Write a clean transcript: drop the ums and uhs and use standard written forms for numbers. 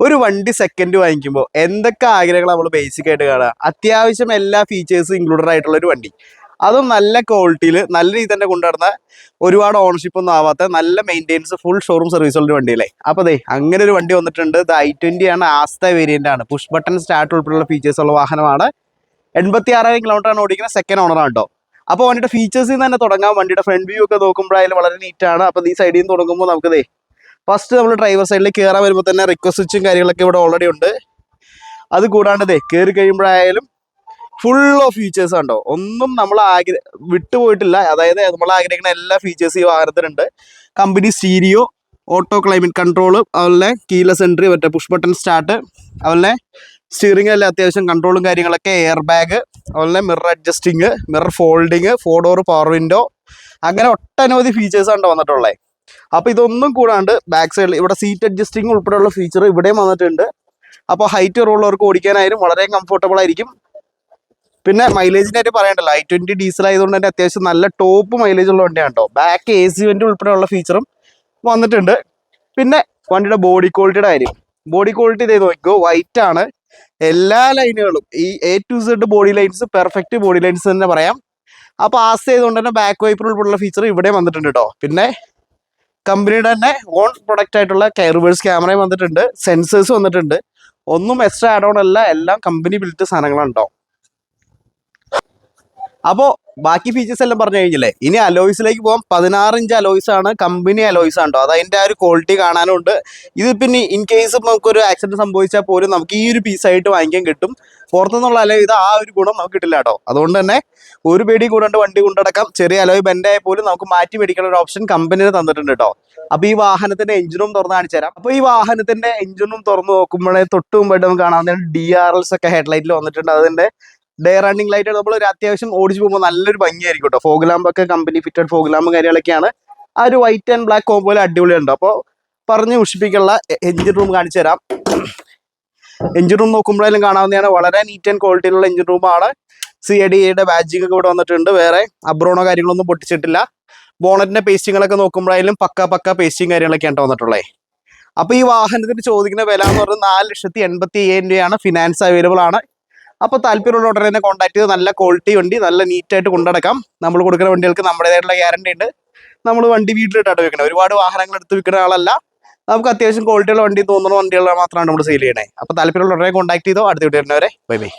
ഒരു വണ്ടി സെക്കൻഡ് വാങ്ങിക്കുമ്പോൾ എന്തൊക്കെ ആഗ്രഹങ്ങൾ നമ്മൾ ബേസിക് ആയിട്ട് കാണുക? അത്യാവശ്യം എല്ലാ ഫീച്ചേഴ്സും ഇൻക്ലൂഡഡ് ആയിട്ടുള്ള ഒരു വണ്ടി, അതും നല്ല ക്വാളിറ്റിയിൽ നല്ല രീതി തന്നെ കൊണ്ടുവരുന്ന, ഒരുപാട് ഓണർഷിപ്പ് ഒന്നും ആവാത്ത, നല്ല മെയിൻ്റെനൻസ്, ഫുൾ ഷോറൂം സർവീസുള്ള വണ്ടി അല്ലേ. അപ്പോൾ അതെ, അങ്ങനെ ഒരു വണ്ടി വന്നിട്ടുണ്ട്. ഇത് i20 ആണ്, ആസ്ത വേരിയൻ്റ് ആണ്, പുഷ് ബട്ടൺ സ്റ്റാർട്ട് ഉൾപ്പെടെയുള്ള ഫീച്ചേഴ്സ് ഉള്ള വാഹനമാണ്. 86,000 കിലോമീറ്ററാണ് ഓടിക്കുന്ന, സെക്കൻഡ് ഓണറാണ് കേട്ടോ. അപ്പോൾ വണ്ടിയുടെ ഫീച്ചേഴ്സിൽ നിന്ന് തന്നെ തുടങ്ങാം. വണ്ടിയുടെ ഫ്രണ്ട് വ്യൂ ഒക്കെ നോക്കുമ്പോഴായാലും വളരെ നീറ്റാണ്. അപ്പോൾ ഈ സൈഡിൽ നിന്ന് തുടങ്ങുമ്പോൾ നമുക്ക് ഫസ്റ്റ് നമ്മൾ ഡ്രൈവർ സൈഡിൽ കയറാൻ വരുമ്പോൾ തന്നെ റിക്വസ്റ്റ് സ്വിച്ചും കാര്യങ്ങളൊക്കെ ഇവിടെ ഓൾറെഡി ഉണ്ട്. അത് കൂടാണ്ട് കയറി കഴിയുമ്പോഴായാലും ഫുൾ ഓഫ് ഫീച്ചേഴ്സ് ഉണ്ടോ, ഒന്നും നമ്മൾ വിട്ടുപോയിട്ടില്ല. അതായത് നമ്മൾ ആഗ്രഹിക്കുന്ന എല്ലാ ഫീച്ചേഴ്സും ഈ വാഹനത്തിനുണ്ട്. Company stereo, auto climate control, അതുപോലെ കീലെസ് എൻട്രി, മറ്റേ പുഷ് ബട്ടൺ സ്റ്റാർട്ട്, അതുപോലെ സ്റ്റിയറിംഗ് എല്ലാം അത്യാവശ്യം കൺട്രോളും കാര്യങ്ങളൊക്കെ, എയർ ബാഗ്, അതുപോലെ mirror adjusting, mirror folding, 4 door power window, അങ്ങനെ ഒട്ടനവധി ഫീച്ചേഴ്സ് ആണ് വന്നിട്ടുള്ളത്. അപ്പോൾ ഇതൊന്നും കൂടാണ്ട് ബാക്ക് സൈഡിൽ ഇവിടെ സീറ്റ് അഡ്ജസ്റ്റിംഗ് ഉൾപ്പെടെയുള്ള ഫീച്ചർ ഇവിടെയും വന്നിട്ടുണ്ട്. അപ്പോൾ ഹൈറ്റ് ഉള്ളവർക്ക് ഓടിക്കാനായാലും വളരെ കംഫർട്ടബിൾ ആയിരിക്കും. പിന്നെ മൈലേജിനായിട്ട് പറയണ്ടല്ലോ, i20 ഡീസൽ ആയതുകൊണ്ട് തന്നെ അത്യാവശ്യം നല്ല ടോപ്പ് മൈലേജ് ഉള്ള വണ്ടിയാണ് കേട്ടോ. ബാക്ക് AC വെന്റ് ഉൾപ്പെടെയുള്ള ഫീച്ചറും വന്നിട്ടുണ്ട്. പിന്നെ വണ്ടിയുടെ ബോഡി ക്വാളിറ്റിയുടെ കാര്യം, ബോഡി ക്വാളിറ്റി ചെയ്ത് നോക്കിക്കോ, വൈറ്റ് ആണ്. എല്ലാ ലൈനുകളും ഈ A to Z body lines perfect body lines തന്നെ പറയാം. അപ്പോൾ ആസ് ചെയ്തുകൊണ്ട് തന്നെ ബാക്ക് വൈപ്പർ ഉൾപ്പെടെയുള്ള ഫീച്ചർ ഇവിടെ വന്നിട്ടുണ്ട് കേട്ടോ. പിന്നെ കമ്പനിയുടെ തന്നെ ഓൺ പ്രൊഡക്റ്റ് ആയിട്ടുള്ള റിവേഴ്സ് ക്യാമറയും വന്നിട്ടുണ്ട്, സെൻസേഴ്സ് വന്നിട്ടുണ്ട്. ഒന്നും എക്സ്ട്രാ ആഡ് ഓൺ അല്ല, എല്ലാം കമ്പനി ബിൽറ്റ് സാധനങ്ങളുണ്ടോ. അപ്പോൾ ബാക്കി ഫീച്ചേഴ്സ് എല്ലാം പറഞ്ഞു കഴിഞ്ഞില്ലേ. ഇനി അലോയ്സിലേക്ക് പോകാം. 16 ഇഞ്ച് അലോയ്സ് ആണ്, കമ്പനി അലോയ്സ് ആണോ. അത് അതിൻ്റെ ആ ഒരു ക്വാളിറ്റി കാണാനുണ്ട്. ഇത് പിന്നെ ഇൻ കേസ് നമുക്കൊരു ആക്സിഡന്റ് സംഭവിച്ചാൽ പോലും നമുക്ക് ഈ ഒരു പീസായിട്ട് വാങ്ങിക്കാൻ കിട്ടും. പുറത്തുനിന്നുള്ള അലോയ് ഇത് ആ ഒരു ഗുണം നമുക്ക് കിട്ടില്ല കേട്ടോ. അതുകൊണ്ട് തന്നെ ഒരു പേടി കൂടാണ്ട് വണ്ടി കൊണ്ടടക്കാം. ചെറിയ അലോയ് ബെൻഡായാൽ പോലും നമുക്ക് മാറ്റി മേടിക്കുന്ന ഒരു ഓപ്ഷൻ കമ്പനി തന്നിട്ടുണ്ട് കേട്ടോ. അപ്പോൾ ഈ വാഹനത്തിന്റെ എഞ്ചിനും തുറന്ന് കാണിച്ചു തരാം. അപ്പോൾ ഈ വാഹനത്തിന്റെ എഞ്ചിനും തുറന്ന് നോക്കുമ്പോഴേ തൊട്ട് മുമ്പായിട്ട് നമുക്ക് കാണാവുന്ന DRLs ഒക്കെ ഹെഡ്ലൈറ്റിൽ വന്നിട്ടുണ്ട്. അതിന്റെ ഡേ റണ്ണിങ് ലൈറ്റ് നമ്മൾ ഒരു അത്യാവശ്യം ഓടിച്ചു പോകുമ്പോൾ നല്ലൊരു ഭംഗിയായിരിക്കും കേട്ടോ. ഫോഗ് ലാമ്പൊക്കെ കമ്പനി ഫിറ്റഡ് ഫോഗ് ലാമ്പും കാര്യങ്ങളൊക്കെയാണ്. ആ ഒരു വൈറ്റ് ആൻഡ് ബ്ലാക്ക് കോമ്പോയിൽ അടിപൊളിയുണ്ട്. അപ്പോൾ പറഞ്ഞ് മുഷിപ്പിക്കുള്ള എഞ്ചിൻ റൂം കാണിച്ചു തരാം. എഞ്ചിൻ റൂം നോക്കുമ്പോഴേലും കാണാവുന്നതാണ്, വളരെ നീറ്റ് ആൻഡ് ക്വാളിറ്റിയിലുള്ള എഞ്ചിൻ റൂമാണ്. CIDയുടെ ബാഡ്ജിങ് ഒക്കെ ഇവിടെ വന്നിട്ടുണ്ട്. വേറെ അബ്രോണോ കാര്യങ്ങളൊന്നും പൊട്ടിച്ചിട്ടില്ല. ബോണറ്റിന്റെ പേസ്റ്റിങ്ങളൊക്കെ നോക്കുമ്പോഴായാലും പക്ക പേസ്റ്റിങ് കാര്യങ്ങളൊക്കെയാണ് വന്നിട്ടുള്ളത്. അപ്പോൾ ഈ വാഹനത്തിന് ചോദിക്കുന്ന വില എന്ന് പറയുന്നത് 4,87,000 രൂപയാണ്. ഫിനാൻസ് അവൈലബിൾ ആണ്. അപ്പോൾ താല്പര്യമുള്ള ഉടനെ തന്നെ കോൺടാക്ട് ചെയ്ത് നല്ല ക്വാളിറ്റി വണ്ടി നല്ല നീറ്റായിട്ട് കൊണ്ടുനടക്കാം. നമ്മൾ കൊടുക്കുന്ന വണ്ടികൾക്ക് നമ്മുടേതായിട്ടുള്ള ഗ്യാരണ്ടി ഉണ്ട്. നമ്മൾ വണ്ടി വീട്ടിലിട്ടാണ് വെക്കണം. ഒരുപാട് വാഹനങ്ങൾ എടുത്ത് വിൽക്കുന്ന ആളല്ല. നമുക്ക് അത്യാവശ്യം ക്വാളിറ്റിയുള്ള വണ്ടി തോന്നുന്ന വണ്ടികൾ മാത്രമാണ് നമ്മൾ സെയിൽ ചെയ്യണേ. അപ്പോൾ താല്പര്യമുള്ള ഉടനെ കോൺടാക്ട് ചെയ്തോ. അടുത്ത വീഡിയോ വരുന്നവരെ ബൈ ബൈ.